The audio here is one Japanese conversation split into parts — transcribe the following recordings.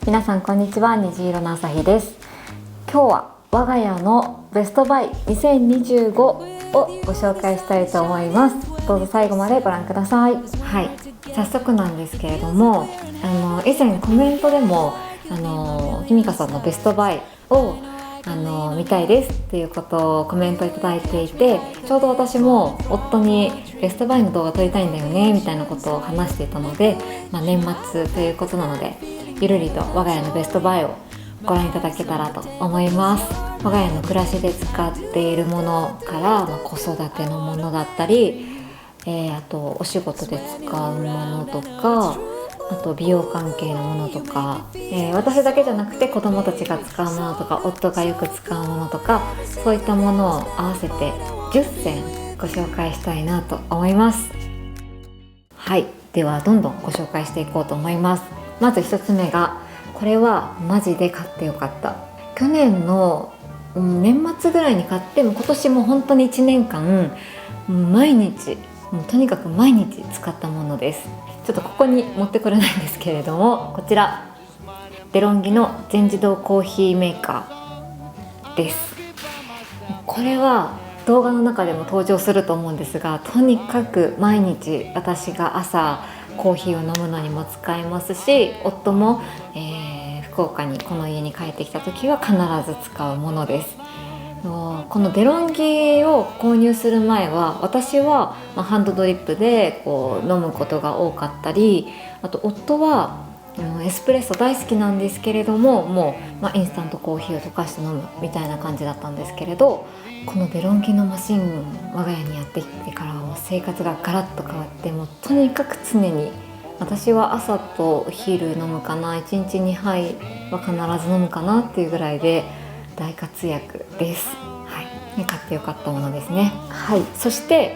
皆さんこんにちは。虹色の朝日です。今日は我が家のベストバイ2025をご紹介したいと思います。どうぞ最後までご覧ください。はい、早速なんですけれども、以前コメントでもきみかさんのベストバイを見たいですっていうことをコメントいただいていて、ちょうど私も夫にベストバイの動画撮りたいんだよねみたいなことを話していたので、年末ということなのでゆるりと我が家のベストバイをご覧いただけたらと思います。我が家の暮らしで使っているものから、子育てのものだったり、あとお仕事で使うものとか、あと美容関係のものとか、私だけじゃなくて子供たちが使うものとか夫がよく使うものとか、そういったものを合わせて10選ご紹介したいなと思います。はい、ではどんどんご紹介していこうと思います。まず1つ目が、これはマジで買ってよかった。去年の年末ぐらいに買って、も今年も本当に1年間毎日、とにかく毎日使ったものです。ちょっとここに持ってこれないんですけれども、こちらデロンギの全自動コーヒーメーカーです。これは動画の中でも登場すると思うんですが、とにかく毎日私が朝コーヒーを飲むのにも使えますし、夫も、福岡にこの家に帰ってきた時は必ず使うものです。このデロンギを購入する前は私は、ハンドドリップで飲むことが多かったり、あと夫はエスプレッソ大好きなんですけれども、もう、インスタントコーヒーを溶かして飲むみたいな感じだったんですけれど、このデロンギのマシン我が家にやってきてからはもう生活がガラッと変わって、もうとにかく常に私は朝とお昼飲むかな、1日2杯は必ず飲むかなっていうぐらいで大活躍です。はい、買ってよかったものですね。はい、そして、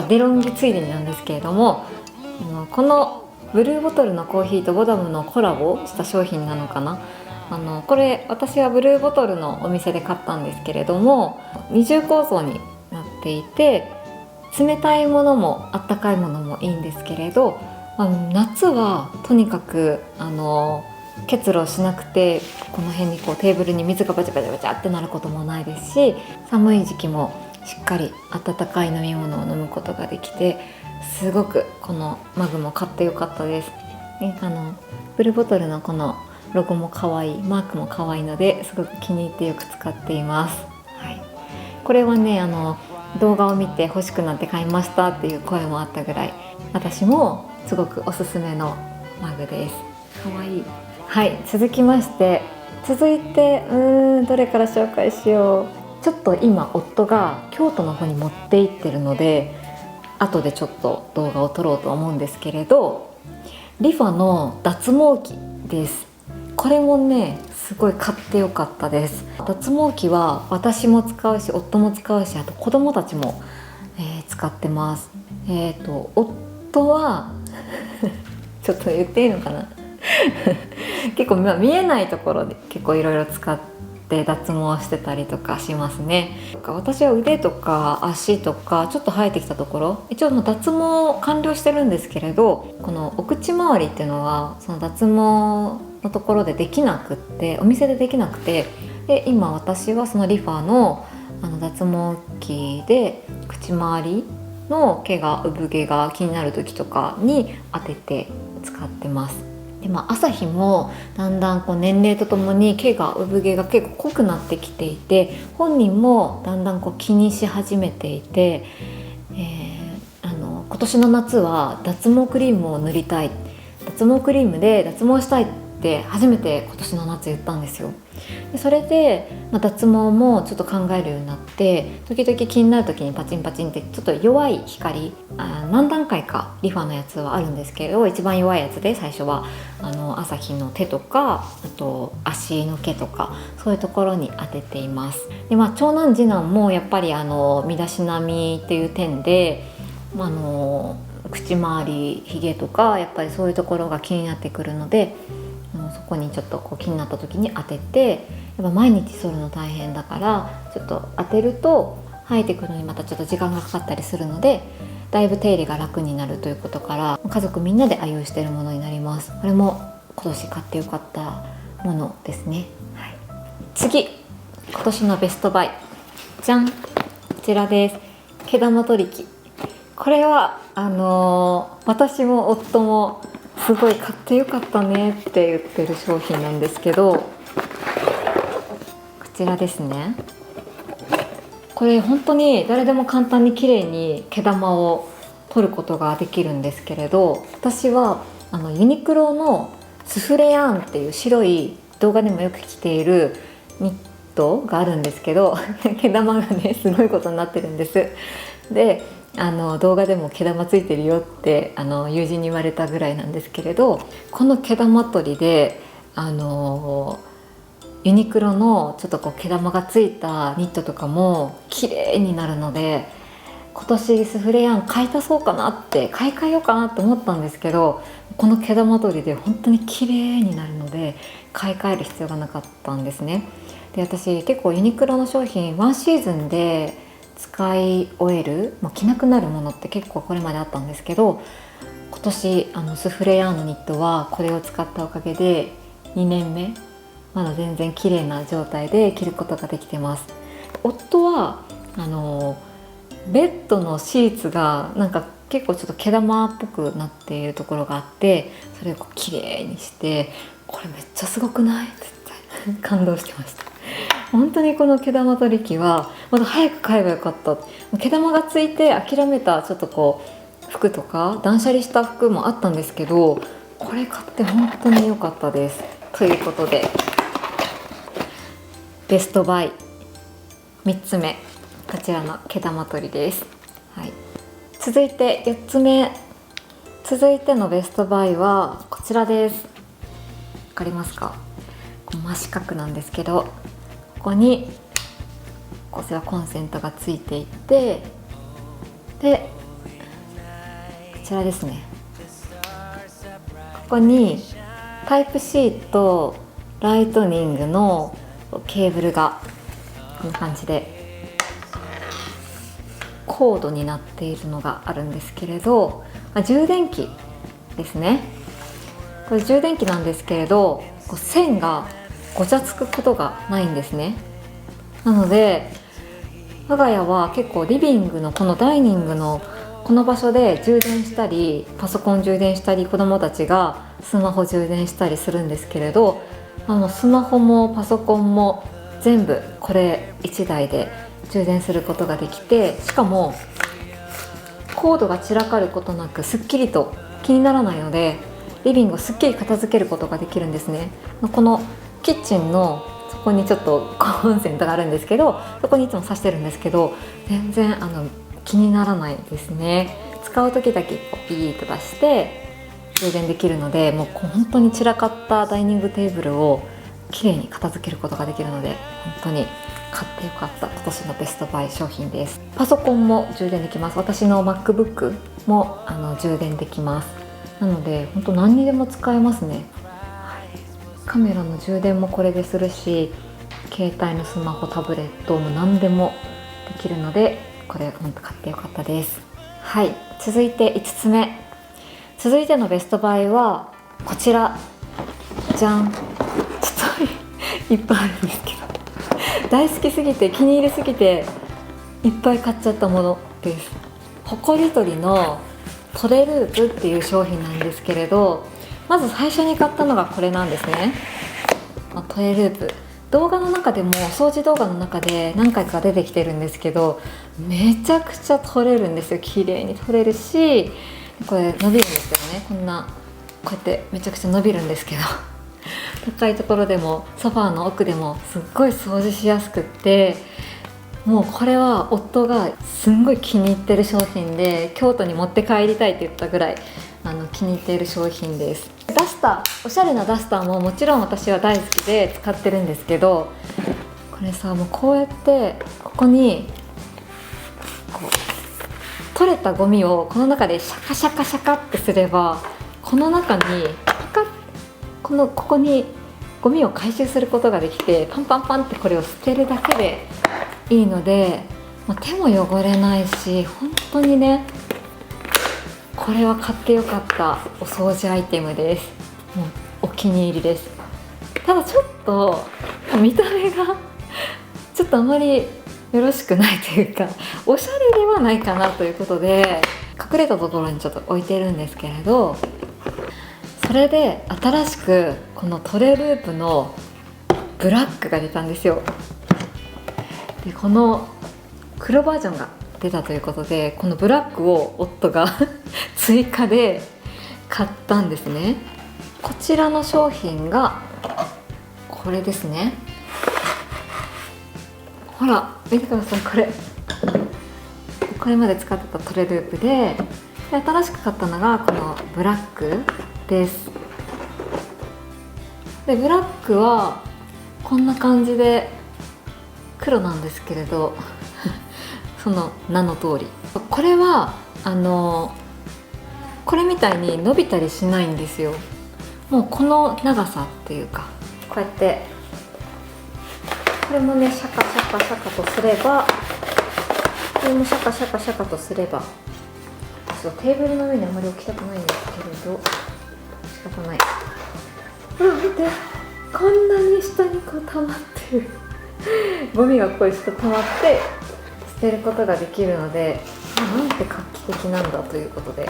デロンギついでになんですけれども、このブルーボトルのコーヒーとボダムのコラボした商品なのかな。これ私はブルーボトルのお店で買ったんですけれども、二重構造になっていて、冷たいものもあったかいものもいいんですけれど、夏はとにかく結露しなくて、この辺にテーブルに水がバチャバチャバチャってなることもないですし、寒い時期もしっかり温かい飲み物を飲むことができて、すごくこのマグも買ってよかったです。ブルーボトルのこのロゴも可愛い、マークも可愛いので、すごく気に入ってよく使っています。はい、これはね、動画を見て欲しくなって買いましたっていう声もあったぐらい、私もすごくおすすめのマグです。可愛い。はい、続いてどれから紹介しよう。ちょっと今夫が京都の方に持って行ってるので、後でちょっと動画を撮ろうと思うんですけれど、リファの脱毛器です。これもね、すごい買ってよかったです。脱毛器は私も使うし夫も使うし、あと子供たちも、使ってます。夫はちょっと言っていいのかな結構見えないところで結構いろいろ使って脱毛してたりとかしますね。私は腕とか足とかちょっと生えてきたところ、一応脱毛完了してるんですけれど、このお口周りっていうのはその脱毛のところでできなくって、お店でできなくて、で今私はそのリファの脱毛器で口周りの毛が産毛が気になる時とかに当てて使ってます。で、朝日もだんだん年齢とともに産毛が結構濃くなってきていて、本人もだんだん気にし始めていて、今年の夏は脱毛クリームを塗りたい、脱毛クリームで脱毛したいって初めて今年の夏言ったんですよ。でそれで、脱毛もちょっと考えるようになって、時々気になる時にパチンパチンってちょっと弱い光、何段階かリファのやつはあるんですけれど、一番弱いやつで最初は朝日の手とか、あと足の毛とか、そういうところに当てています。で、長男次男もやっぱり身だしなみっていう点で、口周り、ひげとかやっぱりそういうところが気になってくるので、そこにちょっと気になった時に当てて、やっぱ毎日剃るの大変だから、ちょっと当てると生えてくるのにまたちょっと時間がかかったりするので、だいぶ手入れが楽になるということから、家族みんなで愛用しているものになります。これも今年買ってよかったものですね。はい、次、今年のベストバイ、じゃん、こちらです。毛玉取り機。これは私も夫もすごい買ってよかったねって言ってる商品なんですけど、こちらですね。これ本当に誰でも簡単に綺麗に毛玉を取ることができるんですけれど、私はユニクロのスフレヤーンっていう白い、動画でもよく着ているニットがあるんですけど毛玉がねすごいことになってるんです。で動画でも毛玉ついてるよって友人に言われたぐらいなんですけれど、この毛玉取りでユニクロのちょっとこう毛玉がついたニットとかも綺麗になるので、今年スフレヤン買い足そうかなって買い替えようかなと思ったんですけど、この毛玉取りで本当に綺麗になるので買い替える必要がなかったんですね。で、私結構ユニクロの商品ワンシーズンで使い終える、着なくなるものって結構これまであったんですけど、今年スフレヤーンのニットはこれを使ったおかげで2年目まだ全然綺麗な状態で着ることができてます。夫はベッドのシーツがなんか結構ちょっと毛玉っぽくなっているところがあって、それをこう綺麗にして、これめっちゃすごくないって言って感動してました。本当にこの毛玉取り機はまだ早く買えばよかった。毛玉がついて諦めたちょっとこう服とか断捨離した服もあったんですけど、これ買って本当に良かったです。ということでベストバイ3つ目、こちらの毛玉取りです。はい、続いて4つ目、続いてのベストバイはこちらです。わかりますか？真四角なんですけど、ここにこちらコンセントがついていて、でこちらですね、ここにタイプ C とライトニングのケーブルがこんな感じでコードになっているのがあるんですけれど、充電器ですね。これ充電器なんですけれど、線がごちゃつくことがないんですね。なので我が家は結構リビングのこのダイニングのこの場所で充電したり、パソコン充電したり、子どもたちがスマホ充電したりするんですけれど、スマホもパソコンも全部これ1台で充電することができて、しかもコードが散らかることなくすっきりと気にならないので、リビングをすっきり片付けることができるんですね。このキッチンのそこにちょっとコンセントがあるんですけど、そこにいつも挿してるんですけど、全然気にならないですね。使う時だけピーッと出して充電できるので、もう本当に散らかったダイニングテーブルをきれいに片付けることができるので、本当に買ってよかった今年のベストバイ商品です。パソコンも充電できます。私の MacBook も充電できます。なので本当何にでも使えますね。はい、カメラの充電もこれでするし、携帯のスマホ、タブレットも何でもできるので、これ本当買ってよかったです。はい、続いて5つ目、続いてのベストバイはこちら、じゃん。ちょっといっぱいあるんですけど大好きすぎて気に入りすぎていっぱい買っちゃったものです。ほこり取りのトレループっていう商品なんですけれど、まず最初に買ったのがこれなんですね。トレループ、動画の中でも掃除動画の中で何回か出てきてるんですけど、めちゃくちゃ取れるんですよ。綺麗に取れるし、これ伸びるんですけどね、こんなこうやってめちゃくちゃ伸びるんですけど高いところでもソファーの奥でもすっごい掃除しやすくって、もうこれは夫がすんごい気に入ってる商品で、京都に持って帰りたいって言ったぐらい気に入っている商品です。ダスター、おしゃれなダスターももちろん私は大好きで使ってるんですけど、これさ、もうこうやってここにこう取れたゴミをこの中でシャカシャカシャカってすれば、この中にパカッ、ここにゴミを回収することができて、パンパンパンってこれを捨てるだけでいいので、手も汚れないし、本当にね、これは買ってよかったお掃除アイテムです。もうお気に入りです。ただちょっと見た目がちょっとあまりよろしくないというか、おしゃれではないかなということで隠れたところにちょっと置いてるんですけれど、それで新しくこのトレループのブラックが出たんですよ。でこの黒バージョンが出たということで、このブラックを夫が追加で買ったんですね。こちらの商品がこれですね。ほら見てください、これまで使ってたトレループで、新しく買ったのがこのブラックです。でブラックはこんな感じで黒なんですけれどその名の通り、これはこれみたいに伸びたりしないんですよ。もうこの長さっていうか、こうやってこれもねシャカシャカシャカとすれば、これもシャカシャカシャカとすれば、ちょっとテーブルの上にあまり置きたくないんですけれど仕方ない。見て、こんなに下にこう溜まってるゴミがこう下溜まって捨てることができるので、なんて画期的なんだということで、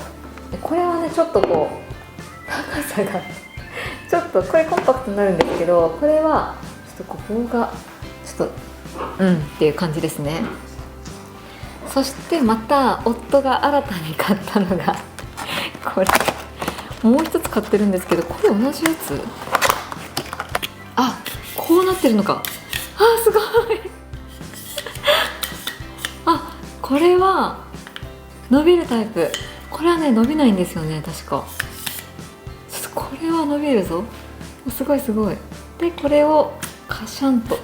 これはねちょっとこう高さがちょっとこれコンパクトになるんですけど、これはちょっとこう棒がちょっとっていう感じですね。そしてまた夫が新たに買ったのがこれ、もう一つ買ってるんですけど、これ同じやつ、こうなってるのか、すごいこれは伸びるタイプ。これはね伸びないんですよね、確か。ちょっとこれは伸びるぞ、すごいすごい。でこれをカシャンと、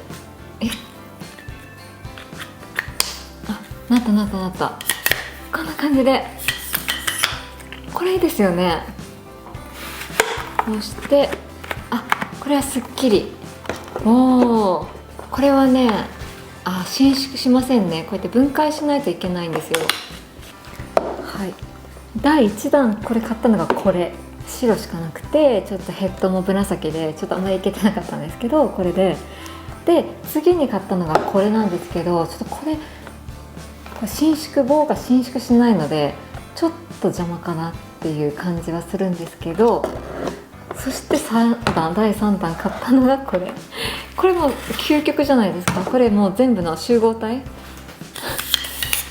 なったこんな感じで、これいいですよね。そしてこれはすっきり、これはね伸縮しませんね。こうやって分解しないといけないんですよ。第1弾これ買ったのがこれ、白しかなくてちょっとヘッドも紫でちょっとあまりいけてなかったんですけど、これで次に買ったのがこれなんですけど、ちょっとこれ棒が伸縮しないのでちょっと邪魔かなっていう感じはするんですけど、そして第3弾買ったのがこれもう究極じゃないですか。これもう全部の集合体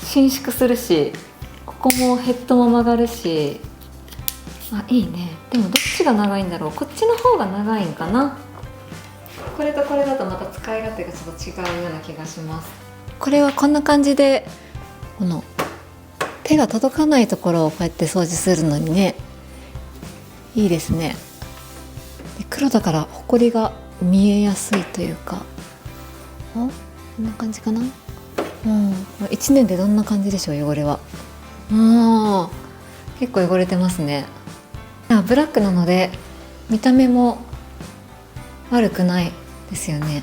伸縮するし、ここもヘッドも曲がるし、いいね。でもどっちが長いんだろう。こっちの方が長いんかな。これとこれだとまた使い勝手がちょっと違うような気がします。これはこんな感じで、この手が届かないところをこうやって掃除するのにね、いいですね。で黒だからホコリが見えやすいというか、こんな感じかな。1年でどんな感じでしょう、汚れは。結構汚れてますね。ブラックなので見た目も悪くないですよね。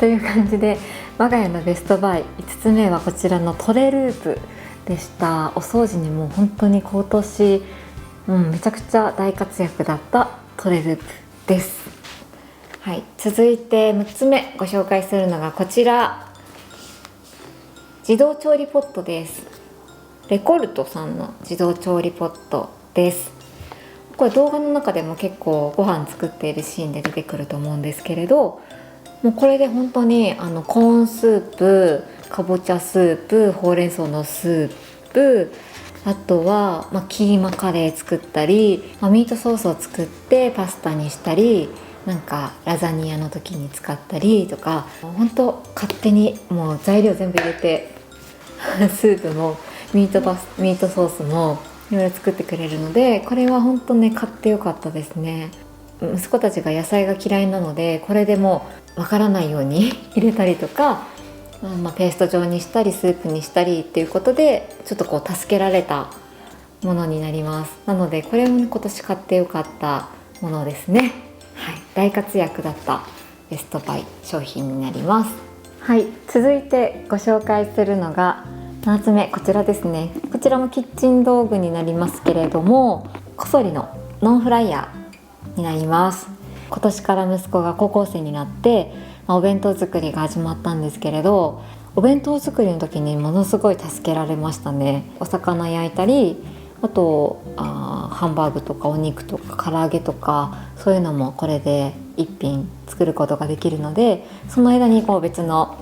という感じで我が家のベストバイ5つ目はこちらのトレループでした。お掃除にも本当に今年、めちゃくちゃ大活躍だったトレループです。続いて6つ目ご紹介するのがこちら、自動調理ポットです。レコルトさんの自動調理ポットです。これ動画の中でも結構ご飯作っているシーンで出てくると思うんですけれど、もうこれで本当にコーンスープ、かぼちゃスープ、ほうれん草のスープ、あとは、キーマカレー作ったり、ミートソースを作ってパスタにしたり、なんかラザニアの時に使ったりとか、本当勝手にもう材料全部入れてスープもミートソースもいろいろ作ってくれるので、これは本当ね買ってよかったですね。息子たちが野菜が嫌いなので、これでもわからないように入れたりとか、ペースト状にしたりスープにしたりっていうことでちょっとこう助けられたものになります。なのでこれも、今年買ってよかったものですね。大活躍だったベストバイ商品になります。続いてご紹介するのが7つ目、こちらですね。こちらもキッチン道具になりますけれども、コソリのノンフライヤーになります。今年から息子が高校生になって、お弁当作りが始まったんですけれど、お弁当作りの時にものすごい助けられましたね。お魚焼いたり、あとハンバーグとかお肉とか唐揚げとか、そういうのもこれで一品作ることができるので、その間に別の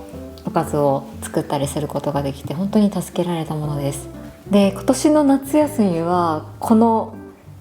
おかずを作ったりすることができて、本当に助けられたものです。で、今年の夏休みはこの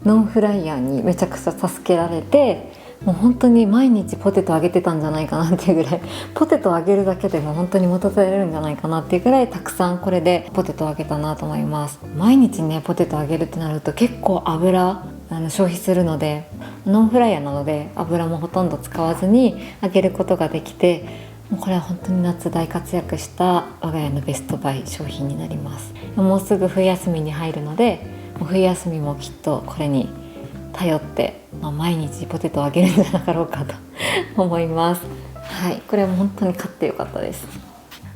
ノンフライヤーにめちゃくちゃ助けられて、もう本当に毎日ポテト揚げてたんじゃないかなっていうぐらい、ポテト揚げるだけでも本当に元取れるんじゃないかなっていうぐらい、たくさんこれでポテト揚げたなと思います。毎日ねポテト揚げるってなると結構油消費するので、ノンフライヤーなので油もほとんど使わずに揚げることができて、もうこれは本当に夏大活躍した我が家のベストバイ商品になります。もうすぐ冬休みに入るので、もう冬休みもきっとこれに頼って、毎日ポテトを揚げるんじゃなかろうかと思います。はい、これは本当に買ってよかったです。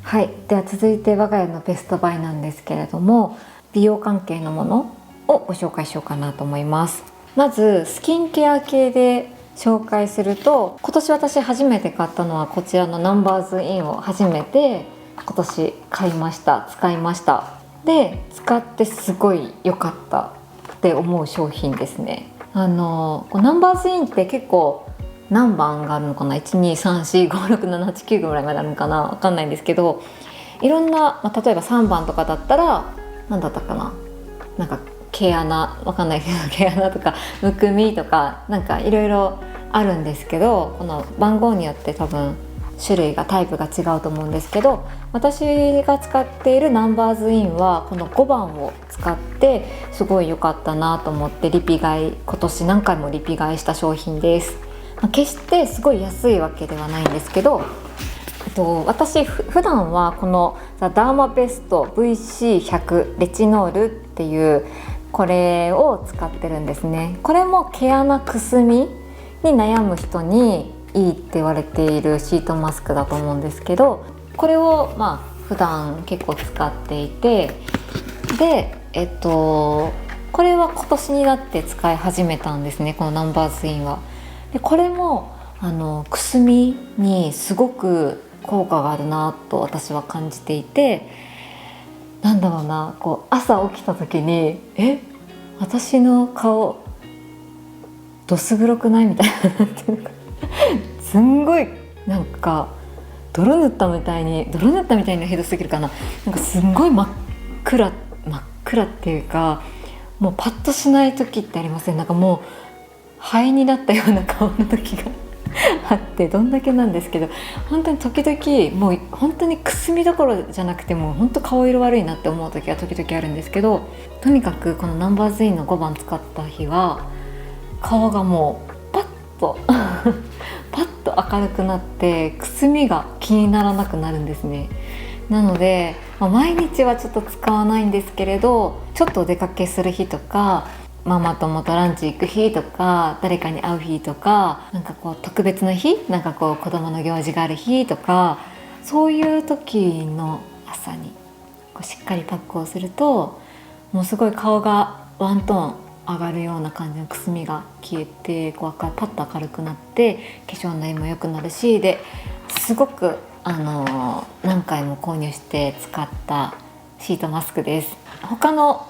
はい、では続いて我が家のベストバイなんですけれども、美容関係のものをご紹介しようかなと思います。まずスキンケア系で紹介すると、今年私初めて買ったのはこちらのナンバーズインを初めて今年買いました。使いました。で、使ってすごい良かったって思う商品ですね。ナンバーズインって結構何番があるのかな、123456789ぐらいまであるのかな、分かんないんですけど、いろんな、例えば3番とかだったら何だったかな、なんか毛穴、分かんないけど毛穴とかむくみとかなんかいろいろあるんですけど、この番号によって多分種類がタイプが違うと思うんですけど、私が使っているナンバーズインはこの5番を使ってすごい良かったなと思って、リピ買い、今年何回もリピ買いした商品です。決してすごい安いわけではないんですけど、私普段はこのザ・ダーマベスト VC100 レチノールっていうこれを使ってるんですね。これも毛穴くすみに悩む人にいいって言われているシートマスクだと思うんですけど、これを普段結構使っていて、でこれは今年になって使い始めたんですね、このナンバーズインは。でこれもくすみにすごく効果があるなと私は感じていて、なんだろうな、朝起きた時に私の顔どす黒くないみたいなっていうかすんごいなんか泥塗ったみたいにはひどすぎるかな、なんかすんごい真っ暗っていうか、もうパッとしない時ってありません？なんかもう灰になったような顔の時があって、どんだけなんですけど、本当に時々もう本当にくすみどころじゃなくて、もう本当顔色悪いなって思う時は時々あるんですけど、とにかくこのナンバーズインの5番使った日は顔がもうパッとパッと明るくなって、くすみが気にならなくなるんですね。なので、毎日はちょっと使わないんですけれど、ちょっとお出かけする日とか、ママ友とランチ行く日とか、誰かに会う日とか、なんか特別な日、なんか子供の行事がある日とか、そういう時の朝にしっかりパックをすると、もうすごい顔がワントーン上がるような感じのくすみが消えて、パッと明るくなって化粧の色も良くなるし、ですごく何回も購入して使ったシートマスクです。他の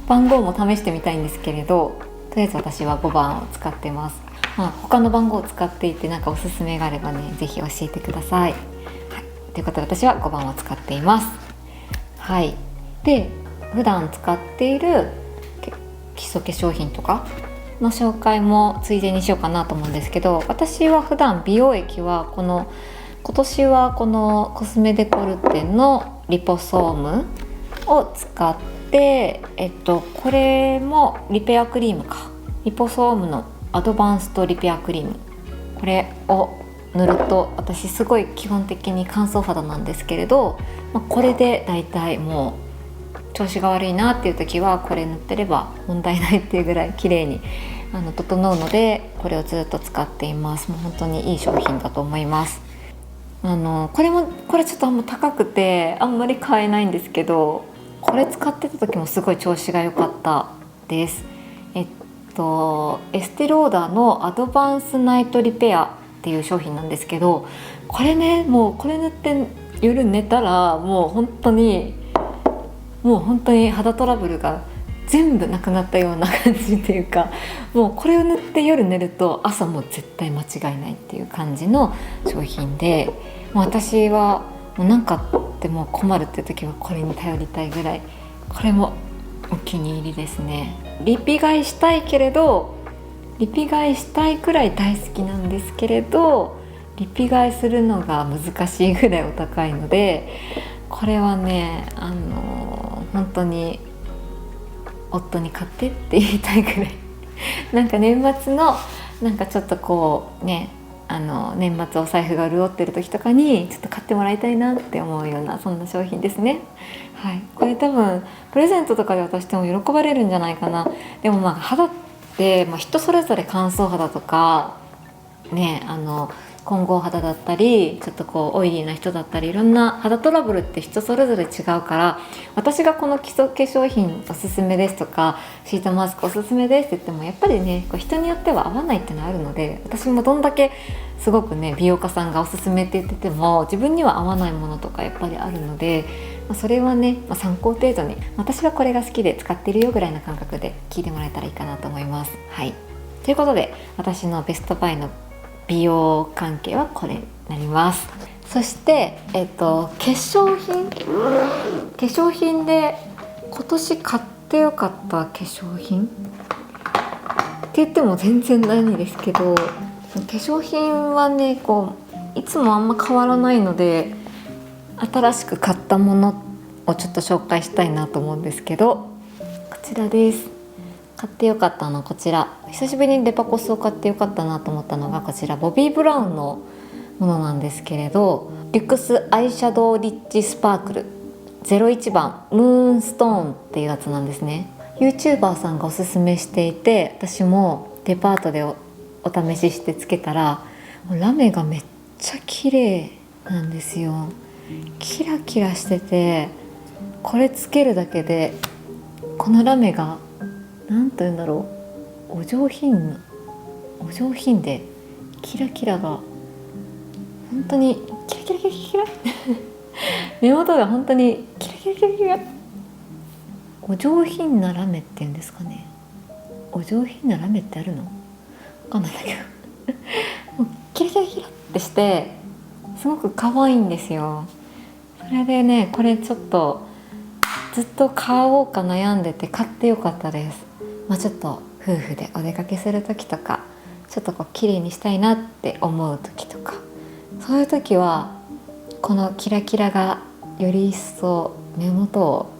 番号も試してみたいんですけれど、とりあえず私は5番を使ってます。他の番号を使っていてなんかおすすめがあればね、ぜひ教えてください。はい、ということで私は5番を使っています。はい。で、普段使っている基礎化粧品とかの紹介もついでにしようかなと思うんですけど、私は普段美容液は今年はこのコスメデコルテのリポソームを使って、これもリペアクリームか、リポソームのアドバンストリペアクリーム、これを塗ると、私すごい基本的に乾燥肌なんですけれど、これでだいたいもう調子が悪いなっていう時はこれ塗ってれば問題ないっていうぐらい綺麗に整うので、これをずっと使っています。もう本当にいい商品だと思います。これちょっと高くてあんまり買えないんですけど、これ使ってた時もすごい調子が良かったです。エステローダーのアドバンスナイトリペアっていう商品なんですけど、これね、もうこれ塗って夜寝たらもう本当に肌トラブルが全部なくなったような感じっていうか、もうこれを塗って夜寝ると朝もう絶対間違いないっていう感じの商品で、もう私はもう何かあっても困るっていう時はこれに頼りたいぐらい、これもお気に入りですね。リピ買いしたいくらい大好きなんですけれど、リピ買いするのが難しいぐらいお高いので、これはね本当に夫に買ってって言いたいぐらいなんか年末のなんかちょっとこうね、年末お財布が潤ってる時とかにちょっと買ってもらいたいなって思うような、そんな商品ですね。はい、これ多分プレゼントとかで渡しても喜ばれるんじゃないかな。でも肌って、人それぞれ乾燥肌とかね、混合肌だったりちょっとこうオイリーな人だったり、いろんな肌トラブルって人それぞれ違うから、私がこの基礎化粧品おすすめですとかシートマスクおすすめですって言ってもやっぱりね、こう人によっては合わないっていうのがあるので、私もどんだけすごくね美容家さんがおすすめって言ってても自分には合わないものとかやっぱりあるので、それはね、参考程度に私はこれが好きで使ってるよぐらいの感覚で聞いてもらえたらいいかなと思います。はい、ということで私のベストバイの美容関係はこれになります。そして、化粧品で今年買ってよかった化粧品って言っても全然ないんですけど、化粧品はねいつもあんま変わらないので、新しく買ったものをちょっと紹介したいなと思うんですけど、こちらです。買ってよかったのこちら、久しぶりにデパコスを買ってよかったなと思ったのがこちら、ボビー・ブラウンのものなんですけれど、リュックスアイシャドウリッチスパークル01番ムーンストーンっていうやつなんですね。 YouTuber さんがおすすめしていて、私もデパートで お試ししてつけたらラメがめっちゃ綺麗なんですよ。キラキラしてて、これつけるだけでこのラメがなんというんだろう、お上品でキラキラが本当にキラキラキラキラ目元が本当にキラキラキラキラ、お上品なラメっていうんですかね。お上品なラメってあるの？わかんないんだけどもうキラキラキラってしてすごく可愛いんですよ。それでね、これちょっとずっと買おうか悩んでて買ってよかったです。ちょっと夫婦でお出かけする時とか、ちょっと綺麗にしたいなって思う時とか、そういう時はこのキラキラがより一層目元を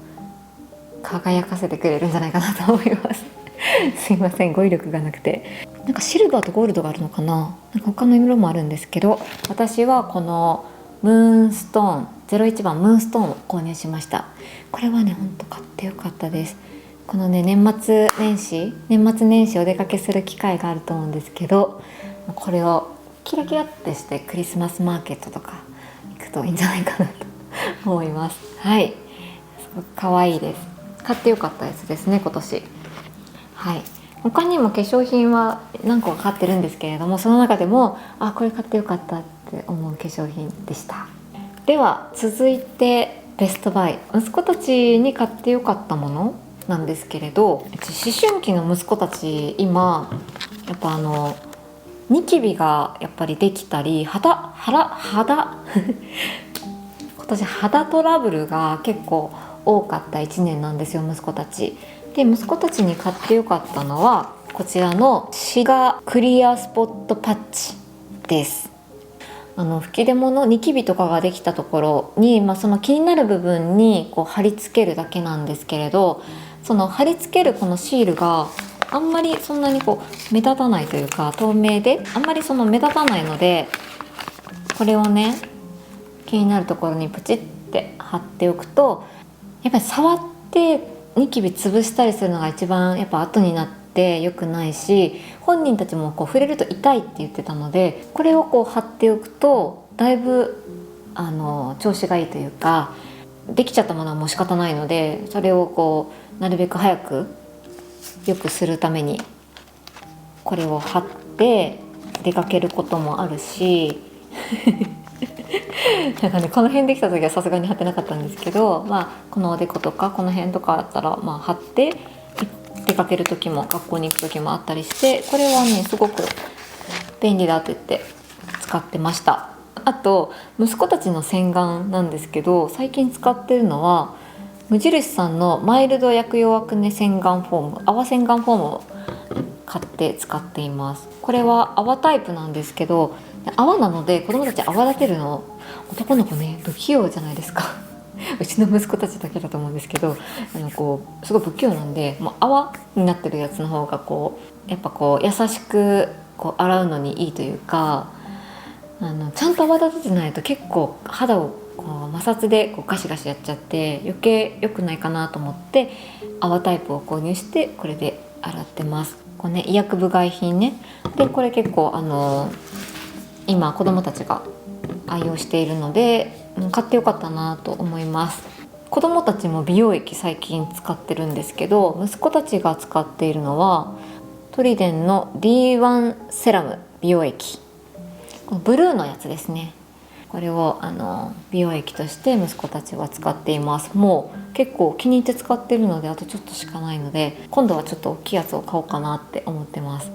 輝かせてくれるんじゃないかなと思いますすいません、語彙力がなくて。なんかシルバーとゴールドがあるのかな、なんか他の色もあるんですけど、私はこのムーンストーン01番ムーンストーンを購入しました。これはね、ほんと買ってよかったです。このね、年末年始お出かけする機会があると思うんですけど、これをキラキラってしてクリスマスマーケットとか行くといいんじゃないかなと思います。はい、すごく可愛いです。買ってよかったやつですね、今年。はい、他にも化粧品は何個か買ってるんですけれども、その中でもこれ買ってよかったって思う化粧品でした。では続いてベストバイ、息子たちに買ってよかったものなんですけれど、思春期の息子たち今やっぱニキビがやっぱりできたり肌今年肌トラブルが結構多かった1年なんですよ、息子たちで。息子たちに買ってよかったのはこちらのシガクリアスポットパッチです。吹き出物、ニキビとかができたところに、その気になる部分に貼り付けるだけなんですけれど、その貼り付けるこのシールがあんまりそんなに目立たないというか、透明であんまりその目立たないので、これをね、気になるところにプチって貼っておくと、やっぱり触ってニキビ潰したりするのが一番やっぱ後になって良くないし、本人たちも触れると痛いって言ってたので、これを貼っておくとだいぶ調子がいいというか、できちゃったものはもう仕方ないので、それをなるべく早く良くするためにこれを貼って出かけることもあるしなんかね、この辺できた時はさすがに貼ってなかったんですけど、このおでことかこの辺とかあったら、貼って出かける時も学校に行く時もあったりして、これはねすごく便利だって言って使ってました。あと息子たちの洗顔なんですけど、最近使ってるのは無印さんのマイルド薬用アクネ洗顔フォーム、泡洗顔フォームを買って使っています。これは泡タイプなんですけど、泡なので子供たち泡立てるの、男の子ね不器用じゃないですかうちの息子たちだけだと思うんですけど、すごい不器用なんで、もう泡になってるやつの方がやっぱ優しく洗うのにいいというか、ちゃんと泡立ててないと結構肌を摩擦でガシガシやっちゃって余計良くないかなと思って、泡タイプを購入してこれで洗ってます。医薬部外品ね。でこれ結構今子供たちが愛用しているので買ってよかったなと思います。子供たちも美容液最近使ってるんですけど、息子たちが使っているのはトリデンの D1 セラム美容液、ブルーのやつですね。これを美容液として息子たちは使っています。もう結構気に入って使ってるので、あとちょっとしかないので今度はちょっと大きいやつを買おうかなって思ってます。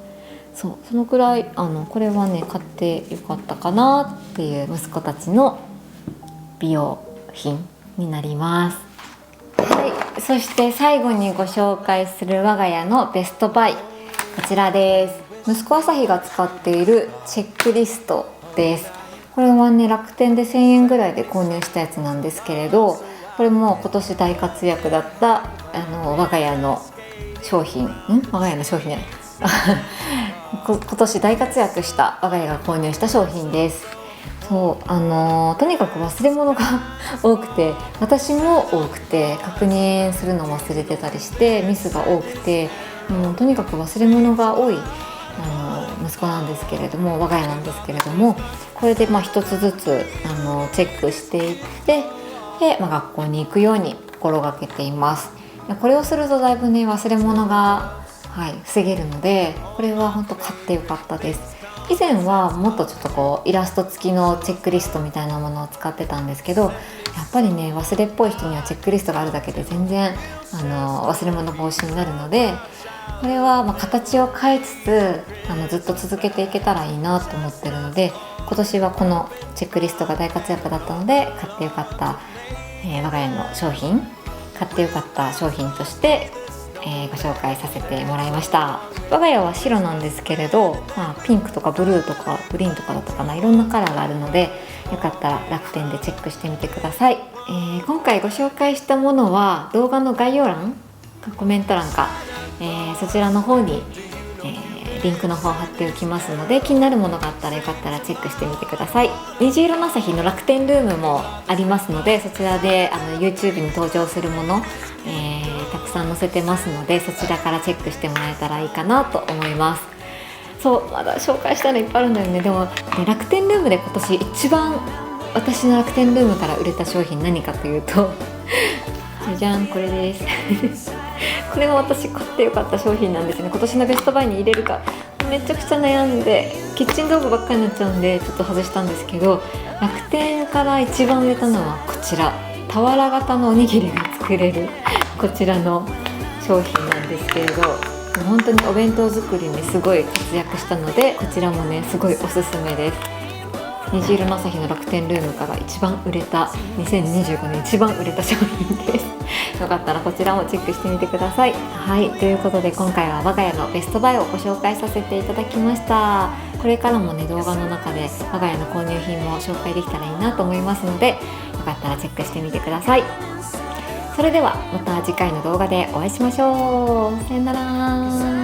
そのくらいこれはね買ってよかったかなっていう息子たちの美容品になります。はい、そして最後にご紹介する我が家のベストバイ、こちらです。息子朝日が使っているチェックリストです。これはね楽天で1000円ぐらいで購入したやつなんですけれど、これも今年大活躍だった我が家の商品我が家の商品じゃない今年大活躍した我が家が購入した商品です。そうとにかく忘れ物が多くて、私も多くて、確認するの忘れてたりしてミスが多くて、とにかく忘れ物が多い息子なんですけれども、我が家なんですけれども、これで一つずつチェックしていって、で、学校に行くように心がけています。これをするとだいぶね忘れ物が、防げるので、これは本当買ってよかったです。以前はもっとちょっとイラスト付きのチェックリストみたいなものを使ってたんですけど、やっぱりね忘れっぽい人にはチェックリストがあるだけで全然忘れ物防止になるので、これは形を変えつつずっと続けていけたらいいなと思ってるので、今年はこのチェックリストが大活躍だったので買ってよかった、我が家の商品、買ってよかった商品として、ご紹介させてもらいました。我が家は白なんですけれど、ピンクとかブルーとかグリーンとかだったかな、いろんなカラーがあるので、よかったら楽天でチェックしてみてください。今回ご紹介したものは動画の概要欄かコメント欄か、そちらの方に、リンクの方貼っておきますので、気になるものがあったらよかったらチェックしてみてください。虹色の朝日の楽天ルームもありますので、そちらでYouTube に登場するもの、たくさん載せてますので、そちらからチェックしてもらえたらいいかなと思います。そうまだ紹介したのいっぱいあるんだよね。でも楽天ルームで今年一番私の楽天ルームから売れた商品何かというとじゃじゃん、これですこれも私買ってよかった商品なんですね。今年のベストバイに入れるかめちゃくちゃ悩んで、キッチン道具ばっかりになっちゃうんでちょっと外したんですけど、楽天から一番売れたのはこちら、俵型のおにぎりが作れるこちらの商品なんですけれど、本当にお弁当作りにすごい活躍したので、こちらもねすごいおすすめです。虹色の朝日の楽天ルームから一番売れた、2025年一番売れた商品ですよかったらこちらもチェックしてみてください。はい、ということで今回は我が家のベストバイをご紹介させていただきました。これからもね動画の中で我が家の購入品も紹介できたらいいなと思いますので、よかったらチェックしてみてください。それではまた次回の動画でお会いしましょう。さよなら。